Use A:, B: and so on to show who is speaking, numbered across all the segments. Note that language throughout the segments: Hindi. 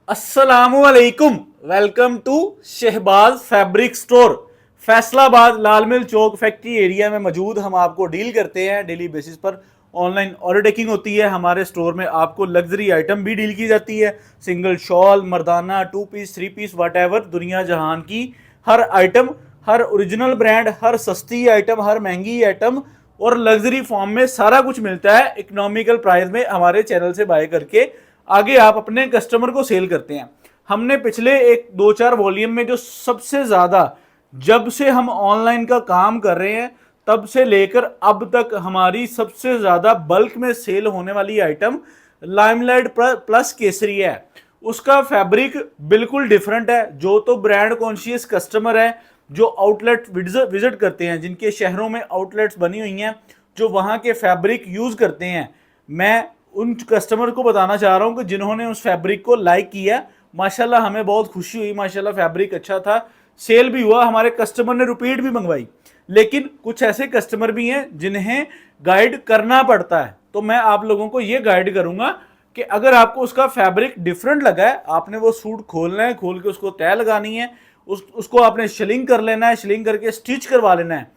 A: अस्सलामुअलैकुम। Welcome to Shahbaz fabric store, Faisalabad Lal mill Chowk factory area में मौजूद। हम आपको डील करते हैं डेली बेसिस पर। ऑनलाइन ऑर्डर टेकिंग होती है हमारे स्टोर में। आपको लग्जरी आइटम भी डील की जाती है, सिंगल शॉल, मर्दाना, 2 पीस, 3 पीस, वट दुनिया जहान की हर आइटम, हर ओरिजिनल ब्रांड, हर सस्ती आइटम, हर महंगी आइटम और लग्जरी फॉर्म में सारा कुछ मिलता है इकोनॉमिकल प्राइस में हमारे चैनल से बाय करके आगे आप अपने कस्टमर को सेल करते हैं। हमने पिछले एक दो चार वॉल्यूम में जो सबसे ज्यादा, जब से हम ऑनलाइन का काम कर रहे हैं तब से लेकर अब तक हमारी सबसे ज्यादा बल्क में सेल होने वाली आइटम लाइमलाइट प्लस केसरी है। उसका फैब्रिक बिल्कुल डिफरेंट है। जो तो ब्रांड कॉन्शियस कस्टमर है, जो आउटलेट विजिट करते हैं, जिनके शहरों में आउटलेट्स बनी हुई हैं, जो वहां के फैब्रिक यूज करते हैं, मैं उन कस्टमर को बताना चाह रहा हूं कि जिन्होंने उस फैब्रिक को लाइक किया, माशाल्लाह हमें बहुत खुशी हुई। माशाल्लाह फैब्रिक अच्छा था, सेल भी हुआ, हमारे कस्टमर ने रिपीट भी मंगवाई। लेकिन कुछ ऐसे कस्टमर भी हैं जिन्हें गाइड करना पड़ता है, तो मैं आप लोगों को ये गाइड करूंगा कि अगर आपको उसका फैब्रिक डिफरेंट लगा है, आपने वो सूट खोलना है, खोल के उसको तय लगानी है, उसको आपने शलिंग कर लेना है, शलिंग करके स्टिच करवा लेना है।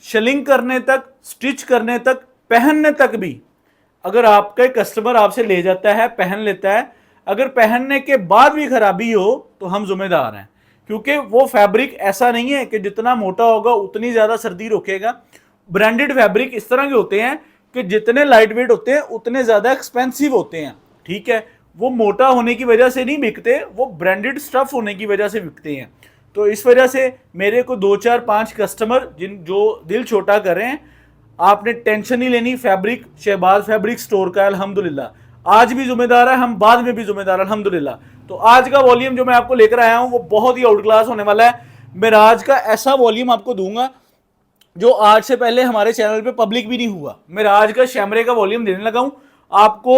A: शलिंग करने तक, स्टिच करने तक, पहनने तक भी अगर आपका कस्टमर आपसे ले जाता है, पहन लेता है, अगर पहनने के बाद भी खराबी हो तो हम जिम्मेदार हैं। क्योंकि वो फैब्रिक ऐसा नहीं है कि जितना मोटा होगा उतनी ज्यादा सर्दी रोकेगा। ब्रांडेड फैब्रिक इस तरह के होते हैं कि जितने लाइट वेट होते हैं उतने ज्यादा एक्सपेंसिव होते हैं। ठीक है, वो मोटा होने की वजह से नहीं बिकते, वो ब्रांडेड स्टफ होने की वजह से बिकते हैं। तो इस वजह से मेरे को 2 4 5 कस्टमर जो दिल छोटा कर रहे हैं, आपने टेंशन नहीं लेनी। फैब्रिक शहबाज फैब्रिक स्टोर का अल्हम्दुलिल्लाह आज भी जिम्मेदार है, हम बाद में भी जिम्मेदार अल्हम्दुलिल्लाह। तो आज का वॉल्यूम जो मैं आपको लेकर आया हूं वो बहुत ही आउट क्लास होने वाला है। मिराज का ऐसा वॉल्यूम आपको दूंगा जो आज से पहले हमारे चैनल पे पब्लिक भी नहीं हुआ। मिराज का शैमरे का वॉल्यूम देने लगा हूं आपको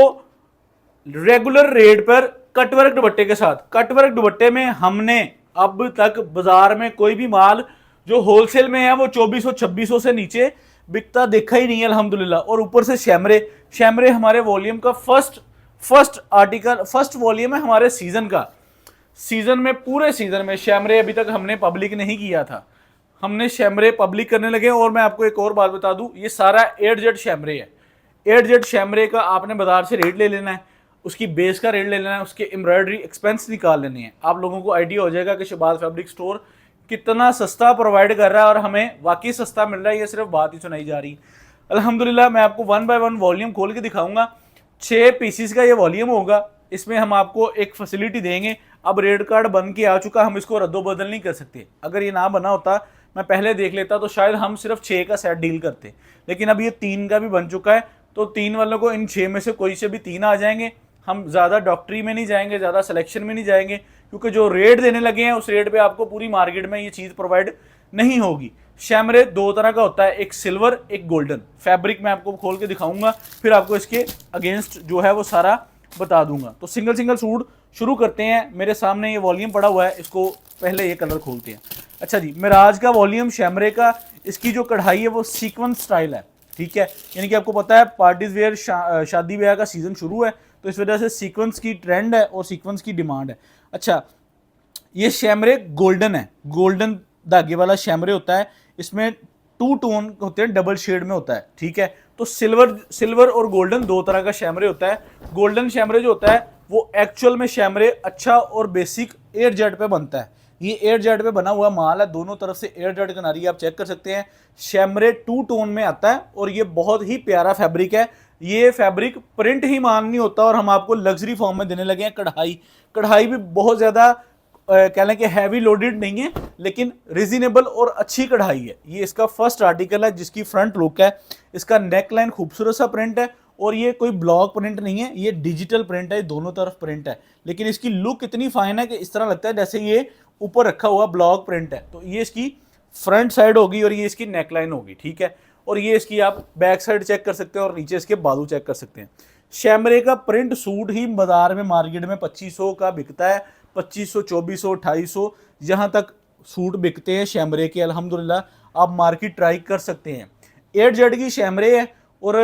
A: रेगुलर रेट पर, कटवर्क दुपट्टे के साथ। कटवर्क दुपट्टे में हमने अब तक बाजार में कोई भी माल जो होलसेल में है वो 2400-2600 से नीचे बिकता देखा ही नहीं है अल्हम्दुलिल्लाह। और ऊपर से शैमरे, शैमरे हमारे वॉल्यूम का फर्स्ट आर्टिकल, फर्स्ट वॉल्यूम है हमारे सीजन का। सीजन में, पूरे सीजन में शैमरे अभी तक हमने पब्लिक नहीं किया था, हमने शैमरे पब्लिक करने लगे। और मैं आपको एक और बात बता दूं, ये सारा 8Z शैमरे है। 8Z शैमरे का आपने बाजार से रेट ले लेना है, उसकी बेस का रेट ले लेना है, उसके एम्ब्रॉयडरी एक्सपेंस निकाल लेने हैं। आप लोगों को आइडिया हो जाएगा कि शहबाज फैब्रिक स्टोर कितना सस्ता प्रोवाइड कर रहा है और हमें वाकई सस्ता मिल रहा है, ये सिर्फ बात ही सुनाई जा रही। अल्हम्दुलिल्लाह मैं आपको 1 बाय 1 वॉल्यूम खोल के दिखाऊंगा। 6 पीसीस का ये वॉल्यूम होगा। इसमें हम आपको एक फैसिलिटी देंगे। अब रेड कार्ड बन के आ चुका, हम इसको रद्दो बदल नहीं कर सकते। अगर ये ना बना होता, मैं पहले देख लेता, तो शायद हम सिर्फ 6 का सेट डील करते। लेकिन अब ये 3 का भी बन चुका है, तो 3 वालों को इन 6 में से कोई से भी 3 आ जाएंगे। हम ज़्यादा डॉक्टरी में नहीं जाएंगे, ज़्यादा सिलेक्शन में नहीं जाएंगे, क्योंकि जो रेट देने लगे हैं उस रेट पे आपको पूरी मार्केट में ये चीज़ प्रोवाइड नहीं होगी। शैमरे 2 तरह का होता है, एक सिल्वर, एक गोल्डन। फैब्रिक मैं आपको खोल के दिखाऊंगा, फिर आपको इसके अगेंस्ट जो है वो सारा बता दूंगा। तो सिंगल सिंगल सूट शुरू करते हैं। मेरे सामने ये वॉल्यूम पड़ा हुआ है, इसको पहले ये कलर खोलते हैं। अच्छा जी, मिराज का वॉल्यूम शैमरे का, इसकी जो कढ़ाई है वो सीक्वेंस स्टाइल है। ठीक है, यानी कि आपको पता है पार्टीज वेयर, शादी ब्याह का सीजन शुरू है, तो इस वजह से सीक्वेंस की ट्रेंड है और सीक्वेंस की डिमांड है। अच्छा, ये शैमरे गोल्डन है, गोल्डन धागे वाला शैमरे होता है। इसमें 2 टोन होते हैं, डबल शेड में होता है। ठीक है, तो सिल्वर और गोल्डन 2 तरह का शैमरे होता है। गोल्डन शैमरे जो होता है वो एक्चुअल में शैमरे अच्छा और बेसिक 8Z पे बनता है। ये 8Z पे बना हुआ माल है, दोनों तरफ से 8Z किनारी आप चेक कर सकते हैं। शैमरे 2 टोन में आता है और ये बहुत ही प्यारा फैब्रिक है। ये फैब्रिक प्रिंट ही मान नहीं होता और हम आपको लग्जरी फॉर्म में देने लगे हैं। कढ़ाई भी बहुत ज़्यादा कह लें कि हैवी लोडेड नहीं है, लेकिन रिजनेबल और अच्छी कढ़ाई है। ये इसका फर्स्ट आर्टिकल है जिसकी फ्रंट लुक है। इसका नेक लाइन खूबसूरत सा प्रिंट है और ये कोई ब्लॉक प्रिंट नहीं है, ये डिजिटल प्रिंट है, दोनों तरफ प्रिंट है। लेकिन इसकी लुक इतनी फाइन है कि इस तरह लगता है जैसे ये ऊपर रखा हुआ ब्लॉक प्रिंट है। तो ये इसकी फ्रंट साइड होगी और ये इसकी नेक लाइन होगी। ठीक है, और ये इसकी आप बैक साइड चेक कर सकते हैं और नीचे इसके बाजू चेक कर सकते हैं। शैमरे का प्रिंट सूट ही बाजार में, मार्केट में 2500 का बिकता है, 2500, 2400, 2800 यहाँ तक सूट बिकते हैं शैमरे के। अल्हम्दुलिल्लाह आप मार्केट ट्राई कर सकते हैं। 8Z की शैमरे है और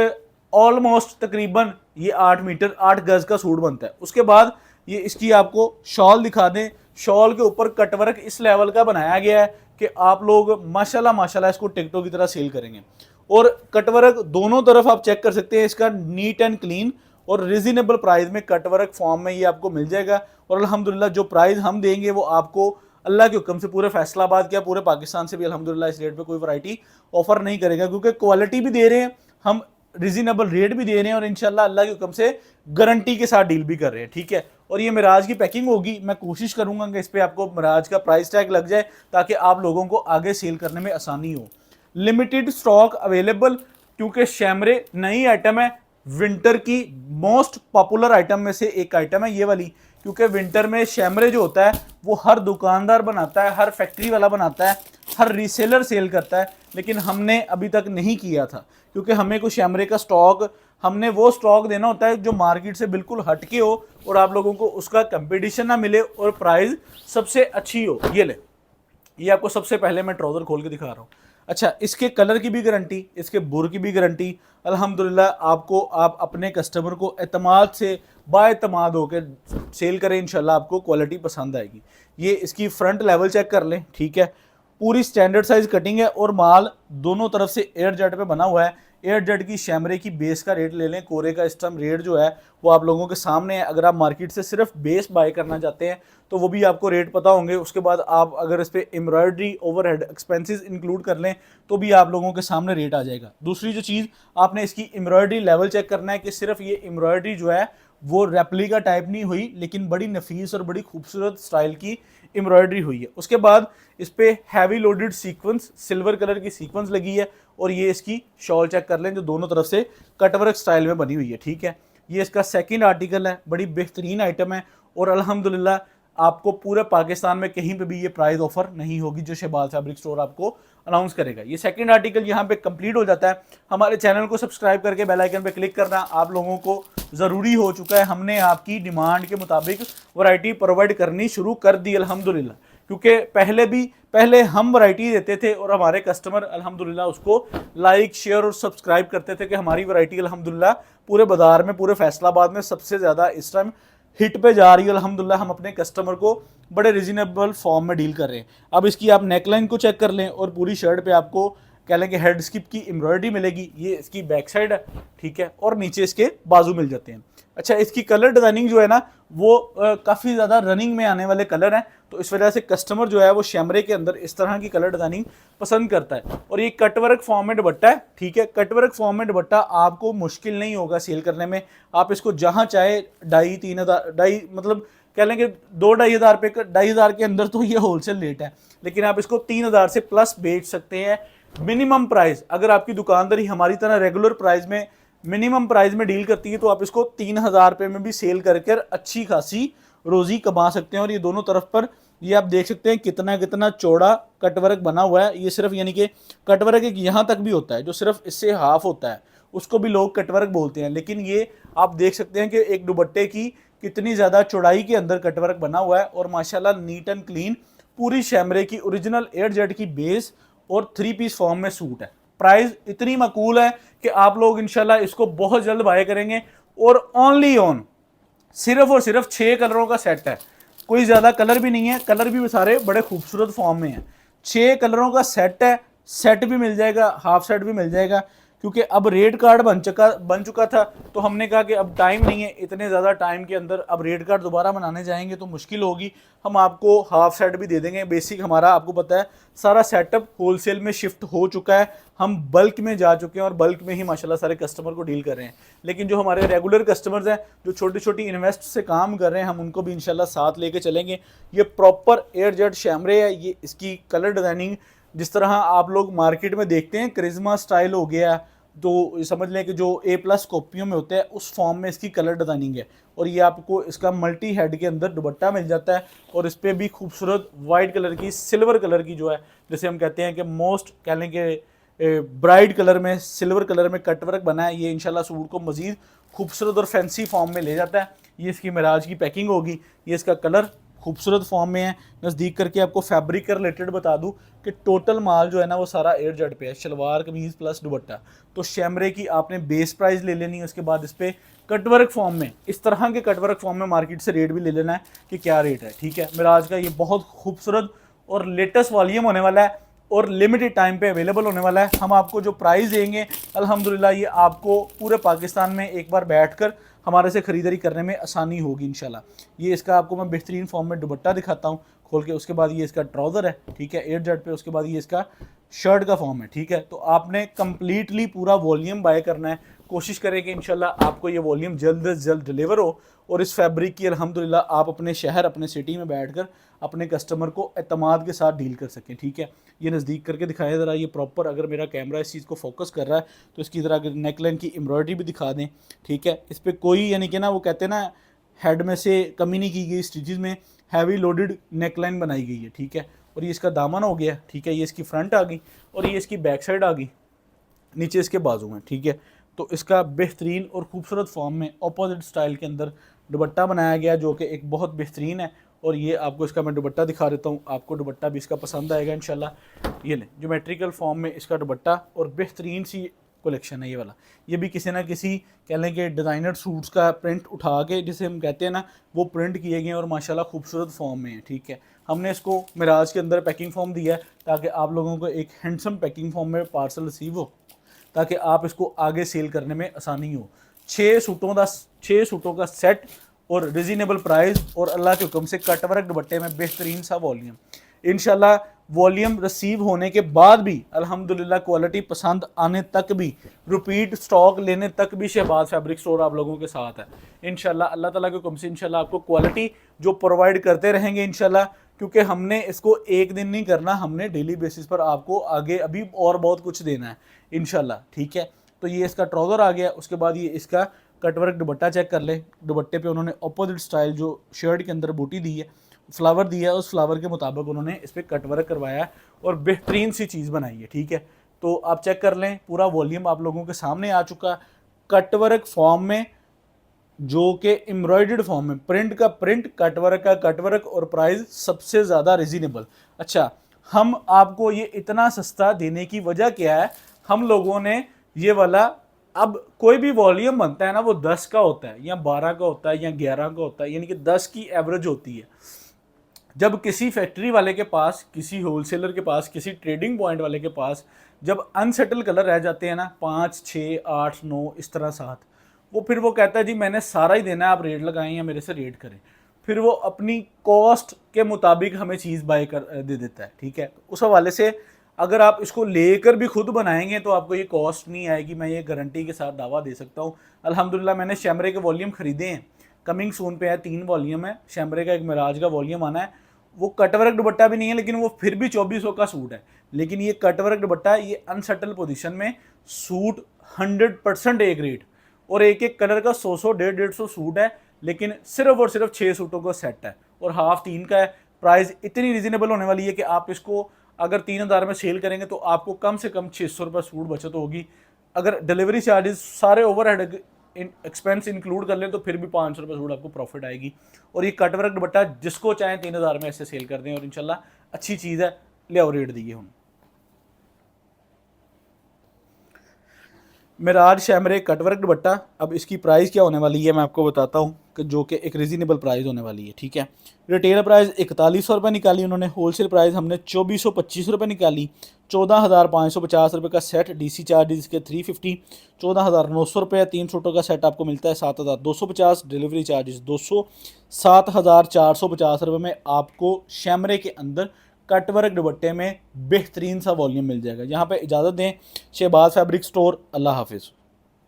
A: ऑलमोस्ट तकरीबन ये 8 मीटर 8 गज का सूट बनता है। उसके बाद ये इसकी आपको शॉल दिखा दें, शॉल के ऊपर कटवर्क इस लेवल का बनाया गया है कि आप लोग माशाल्लाह माशाल्लाह इसको टिकटॉक की तरह सेल करेंगे। और कटवर्क दोनों तरफ आप चेक कर सकते हैं, इसका नीट एंड क्लीन और रिजनेबल प्राइस में कटवर्क फॉर्म में ये आपको मिल जाएगा। और अल्हम्दुलिल्लाह जो प्राइस हम देंगे वो आपको अल्लाह के हुक्म से पूरे फैसलाबाद क्या पूरे पाकिस्तान से भी अल्हम्दुलिल्लाह इस रेट पे कोई वैरायटी ऑफर नहीं करेगा, क्योंकि क्वालिटी भी दे रहे हैं हम, रिजनेबल रेट भी दे रहे हैं और इंशाल्लाह अल्लाह के हुक्म से गारंटी के साथ डील भी कर रहे हैं। ठीक है, और ये मिराज की पैकिंग होगी, मैं कोशिश करूंगा कि इस पर आपको मिराज का प्राइस टैग लग जाए ताकि आप लोगों को आगे सेल करने में आसानी हो। लिमिटेड स्टॉक अवेलेबल, क्योंकि शैमरे नई आइटम है, विंटर की मोस्ट पॉपुलर आइटम में से एक आइटम है ये वाली, क्योंकि विंटर में शैमरे जो होता है वो हर दुकानदार बनाता है, हर फैक्ट्री वाला बनाता है, हर रीसेलर सेल करता है, लेकिन हमने अभी तक नहीं किया था क्योंकि हमें कुछ शैमरे का स्टॉक, हमने वो स्टॉक देना होता है जो मार्केट से बिल्कुल हटके हो और आप लोगों को उसका कंपटीशन ना मिले और प्राइस सबसे अच्छी हो। ये ले, ये आपको सबसे पहले मैं ट्राउज़र खोल के दिखा रहा हूँ। अच्छा, इसके कलर की भी गारंटी, इसके बुर की भी गारंटी, अल्हम्दुलिल्लाह आपको, आप अपने कस्टमर को एतमाद से बाएतमाद होकर सेल करें, इंशाल्लाह आपको क्वालिटी पसंद आएगी। ये इसकी फ्रंट लेवल चेक कर लें, ठीक है, पूरी स्टैंडर्ड साइज कटिंग है और माल दोनों तरफ से एयर जेट पे बना हुआ है। एयर जेट की शैमरे की बेस का रेट ले लें, कोरे का इस टाइम रेट जो है वो आप लोगों के सामने है। अगर आप मार्केट से सिर्फ बेस बाय करना चाहते हैं तो वो भी आपको रेट पता होंगे। उसके बाद आप अगर इस पर एम्ब्रॉयडरी ओवरहेड एक्सपेंसेस इंक्लूड कर लें तो भी आप लोगों के सामने रेट आ जाएगा। दूसरी जो चीज़ आपने इसकी एम्ब्रॉयडरी लेवल चेक करना है कि सिर्फ ये एम्ब्रॉयडरी जो है वो रेप्लिका टाइप नहीं हुई, लेकिन बड़ी नफीस और बड़ी खूबसूरत स्टाइल की एम्ब्रॉयडरी हुई है। उसके बाद इस पे heavy loaded sequence, silver colour की सीक्वेंस लगी है और ये इसकी शॉल चेक कर लें जो दोनों तरफ से कटवर्क स्टाइल में बनी हुई है। ठीक है, ये इसका सेकंड आर्टिकल है, बड़ी बेहतरीन आइटम है और अल्हम्दुलिल्लाह आपको पूरे पाकिस्तान में कहीं पे भी ये प्राइस ऑफर नहीं होगी जो शहबाज फैब्रिक स्टोर आपको अनाउंस करेगा। ये सेकंड आर्टिकल यहाँ पे कंप्लीट हो जाता है। हमारे चैनल को सब्सक्राइब करके बेल आइकन पे क्लिक करना आप लोगों को ज़रूरी हो चुका है। हमने आपकी डिमांड के मुताबिक वैरायटी प्रोवाइड करनी शुरू कर दी अल्हम्दुलिल्लाह, क्योंकि पहले हम वैरायटी देते थे और हमारे कस्टमर अल्हम्दुलिल्लाह उसको लाइक शेयर और सब्सक्राइब करते थे कि हमारी वैरायटी अल्हम्दुलिल्लाह पूरे बाजार में, पूरे फैसलाबाद में सबसे ज़्यादा इस टाइम हिट पे जा रही है। अल्हम्दुलिल्लाह हम अपने कस्टमर को बड़े रिजनेबल फॉर्म में डील कर रहे हैं। अब इसकी आप नेकलाइन को चेक कर लें और पूरी शर्ट पे आपको कह लें कि हेड स्किप की एम्ब्रॉयडरी मिलेगी। ये इसकी बैक साइड है, ठीक है, और नीचे इसके बाजू मिल जाते हैं। अच्छा, इसकी कलर डिजाइनिंग जो है ना वो काफ़ी ज़्यादा रनिंग में आने वाले कलर हैं, तो इस वजह से कस्टमर जो है वो शैमरे के अंदर इस तरह की कलर डिजाइनिंग पसंद करता है। और ये कटवर्क फॉर्म में दुपट्टा है, ठीक है, कटवर्क फॉर्म में दुपट्टा आपको मुश्किल नहीं होगा सेल करने में। आप इसको जहाँ चाहे 2,500 मतलब कह लें कि 2-2,500 पे, 2,500 के अंदर तो ये होलसेल रेट है, लेकिन आप इसको 3,000 से प्लस बेच सकते हैं। मिनिमम प्राइस, अगर आपकी दुकानदारी हमारी तरह रेगुलर प्राइस में, मिनिमम प्राइस में डील करती है तो आप इसको 3,000 रुपये में भी सेल करके अच्छी खासी रोजी कमा सकते हैं। और ये दोनों तरफ पर ये आप देख सकते हैं कितना कितना चौड़ा कटवर्क बना हुआ है। ये सिर्फ यानी कि कटवर्क एक यहाँ तक भी होता है जो सिर्फ इससे हाफ होता है, उसको भी लोग कटवर्क बोलते हैं, लेकिन ये आप देख सकते हैं कि एक दुपट्टे की कितनी ज़्यादा चौड़ाई के अंदर कटवर्क बना हुआ है और माशाल्लाह नीट एंड क्लीन पूरी शैमरे की ओरिजिनल एयर जेट की बेस और 3 पीस फॉर्म में सूट है। प्राइस इतनी मकूल है कि आप लोग इंशाल्लाह इसको बहुत जल्द बाय करेंगे। और ओनली ऑन सिर्फ और सिर्फ 6 कलरों का सेट है, कोई ज़्यादा कलर भी नहीं है, कलर भी सारे बड़े खूबसूरत फॉर्म में हैं। 6 कलरों का सेट है, सेट भी मिल जाएगा, हाफ सेट भी मिल जाएगा, क्योंकि अब रेट कार्ड बन चुका था तो हमने कहा कि अब टाइम नहीं है, इतने ज़्यादा टाइम के अंदर अब रेट कार्ड दोबारा बनाने जाएंगे तो मुश्किल होगी। हम आपको हाफ सेट भी दे देंगे। बेसिक हमारा आपको पता है सारा सेटअप होलसेल में शिफ्ट हो चुका है, हम बल्क में जा चुके हैं और बल्क में ही माशाल्लाह सारे कस्टमर को डील कर रहे हैं। लेकिन जो हमारे रेगुलर कस्टमर्स हैं जो छोटी छोटी इन्वेस्ट से काम कर रहे हैं, हम उनको भी इंशाल्लाह साथ लेके चलेंगे। ये प्रॉपर एयर जेट शैमरे है। ये इसकी कलर डिज़ाइनिंग जिस तरह आप लोग मार्केट में देखते हैं करिश्मा स्टाइल हो गया, तो समझ लें कि जो A+ कॉपियों में होता है उस फॉर्म में इसकी कलर डिज़ाइनिंग है। और ये आपको इसका मल्टी हेड के अंदर दुपट्टा मिल जाता है और इस पर भी खूबसूरत वाइट कलर की, सिल्वर कलर की जो है, जैसे हम कहते हैं कि मोस्ट कह लें कि ब्राइट कलर में, सिल्वर कलर में कटवर्क बना है। ये इंशाल्लाह सूट को मज़ीद खूबसूरत और फैंसी फॉर्म में ले जाता है। ये इसकी मिराज की पैकिंग होगी। ये इसका कलर खूबसूरत फॉर्म में है। नज़दीक करके आपको फैब्रिक के रिलेटेड बता दूं कि टोटल माल जो है ना वो सारा एयर जेट पे है, शलवार कमीज़ प्लस दुपट्टा। तो शैमरे की आपने बेस प्राइस ले लेनी है, उसके बाद इस पर कटवर्क फॉर्म में, इस तरह के कटवर्क फॉर्म में मार्केट से रेट भी ले लेना है कि क्या रेट है, ठीक है। मिराज का ये बहुत खूबसूरत और लेटेस्ट वॉल्यूम होने वाला है और लिमिटेड टाइम पे अवेलेबल होने वाला है। हम आपको जो प्राइस देंगे अल्हम्दुलिल्लाह ये आपको पूरे पाकिस्तान में एक बार बैठकर हमारे से ख़रीदारी करने में आसानी होगी इंशाल्लाह। ये इसका आपको मैं बेहतरीन फॉर्म में दुपट्टा दिखाता हूँ खोल के, उसके बाद ये इसका ट्राउज़र है, ठीक है, 8 जेड पे, उसके बाद ये इसका शर्ट का फॉर्म है, ठीक है। तो आपने कम्प्लीटली पूरा वॉल्यूम बाय करना है। कोशिश करें कि इंशाल्लाह आपको ये वॉल्यूम जल्द से जल्द डिलीवर हो और इस फैब्रिक की अल्हम्दुलिल्लाह आप अपने शहर, अपने सिटी में बैठकर अपने कस्टमर को एतमाद के साथ डील कर सकें, ठीक है। ये नज़दीक करके दिखाएं ज़रा, ये प्रॉपर, अगर मेरा कैमरा इस चीज़ को फोकस कर रहा है तो इसकी ज़रा नेकलाइन की एम्ब्रॉयडरी भी दिखा दें, ठीक है। इस पर कोई यानी कि ना वो कहते हैं ना हेड में से कमी नहीं की गई, स्टिचेज़ में हैवी लोडेड नेकलाइन बनाई गई है, ठीक है। और ये इसका दामन हो गया, ठीक है, ये इसकी फ्रंट आ गई और ये इसकी बैक साइड आ गई, नीचे इसके बाजू में, ठीक है। तो इसका बेहतरीन और खूबसूरत फॉर्म में अपोजिट स्टाइल के अंदर दुपट्टा बनाया गया जो कि एक बहुत बेहतरीन है। और ये आपको इसका मैं दुपट्टा दिखा देता हूँ, आपको दुपट्टा भी इसका पसंद आएगा इंशाल्लाह। ये लें, ज्योमेट्रिकल फॉर्म में इसका दुपट्टा और बेहतरीन सी कलेक्शन है ये वाला। ये भी किसी ना किसी कह लें कि डिज़ाइनर सूट्स का प्रिंट उठा के, जिसे हम कहते हैं ना, वो प्रिंट किए गए और माशाल्लाह खूबसूरत फॉर्म में है, ठीक है। हमने इसको मिराज के अंदर पैकिंग फॉर्म दिया है ताकि आप लोगों को एक हैंडसम पैकिंग फॉर्म में पार्सल रिसीव हो, ताकि आप इसको आगे सेल करने में आसानी हो। 6 सूटों का सेट और रिजनेबल प्राइस और अल्लाह के हुक्म से कटवर्क दुपट्टे में बेहतरीन सा वॉल्यूम। इंशाल्लाह वॉल्यूम रिसीव होने के बाद भी अल्हम्दुलिल्लाह क्वालिटी पसंद आने तक भी, रिपीट स्टॉक लेने तक भी शहबाज फैब्रिक स्टोर आप लोगों के साथ है इंशाल्लाह। अल्लाह ताला के हुक्म से इंशाल्लाह आपको क्वालिटी जो प्रोवाइड करते रहेंगे इंशाल्लाह, क्योंकि हमने इसको एक दिन नहीं करना, हमने डेली बेसिस पर आपको आगे अभी और बहुत कुछ देना है इंशाल्लाह, ठीक है। तो ये इसका ट्राउज़र आ गया, उसके बाद ये इसका कटवर्क दुपट्टा चेक कर लें। दुपट्टे पे उन्होंने अपोजिट स्टाइल जो शर्ट के अंदर बूटी दी है, फ्लावर दिया है, उस फ्लावर के मुताबिक उन्होंने इस पर कटवर्क करवाया और बेहतरीन सी चीज़ बनाई है, ठीक है। तो आप चेक कर लें, पूरा वॉल्यूम आप लोगों के सामने आ चुका, कटवर्क फॉर्म में जो कि एम्ब्रॉयडर्ड फॉर्म में, प्रिंट का प्रिंट, कटवर्क का कटवर्क और प्राइस सबसे ज़्यादा रिजनेबल। अच्छा, हम आपको ये इतना सस्ता देने की वजह क्या है? हम लोगों ने ये वाला, अब कोई भी वॉल्यूम बनता है ना, वो 10 का होता है या 12 का होता है या 11 का होता है, यानी कि 10 की एवरेज होती है। जब किसी फैक्ट्री वाले के पास, किसी होलसेलर के पास, किसी ट्रेडिंग पॉइंट वाले के पास जब अनसेटल कलर रह जाते हैं ना, 5, 6, 8, 9 इस तरह 7, वो फिर वो कहता है जी मैंने सारा ही देना है, आप रेट लगाएं या मेरे से रेट करें। फिर वो अपनी कॉस्ट के मुताबिक हमें चीज़ बाय कर दे देता है, ठीक है। उस हवाले से अगर आप इसको लेकर भी खुद बनाएंगे तो आपको ये कॉस्ट नहीं आएगी, मैं ये गारंटी के साथ दावा दे सकता हूँ। अल्हम्दुलिल्लाह मैंने शैमरे के वॉल्यूम ख़रीदे हैं, कमिंग सून पे है, 3 वॉल्यूम है शैमरे का, एक मिराज का वॉल्यूम आना है। वो कटवर्क दुपट्टा भी नहीं है, लेकिन वो फिर भी 2400 का सूट है। लेकिन ये कटवर्क दुपट्टा, ये अनसेटल पोजीशन में सूट 100% एक रेट, और एक एक कलर का 100 150 सूट है, लेकिन सिर्फ और सिर्फ 6 सूटों का सेट है और हाफ 3 का है। प्राइस इतनी रिजनेबल होने वाली है कि आप इसको अगर 3000 में सेल करेंगे तो आपको कम से कम 600 रुपये सूट बचत होगी। अगर डिलीवरी चार्जेस सारे ओवरहेड एक्सपेंस इंक्लूड कर लें तो फिर भी 500 रुपये सूट आपको प्रॉफिट आएगी। और ये कटवर्क दुपट्टा जिसको चाहें 3000 में ऐसे सेल कर दें और इंशाल्लाह अच्छी चीज़ है, ले आओ रेट दिए हम। मिराज शैमरे कटवर्क दुपट्टा, अब इसकी प्राइस क्या होने वाली है मैं आपको बताता हूँ, कि जो कि एक रीज़नेबल प्राइस होने वाली है, ठीक है। रिटेल प्राइस 4100 रुपये निकाली उन्होंने, होलसेल प्राइस हमने 2425 रुपये निकाली। 14550 रुपये का सेट, डीसी चार्जेस के 350, 14900 रुपये 3 सूटों का सेट आपको मिलता है। 7250 डिलीवरी चार्जेस 200, 7450 रुपये में आपको शैमरे के अंदर कटवर्क दुपट्टे में बेहतरीन सा वॉल्यूम मिल जाएगा। यहाँ पे इजाज़त दें, शहबाज फैब्रिक स्टोर, अल्लाह हाफिज़।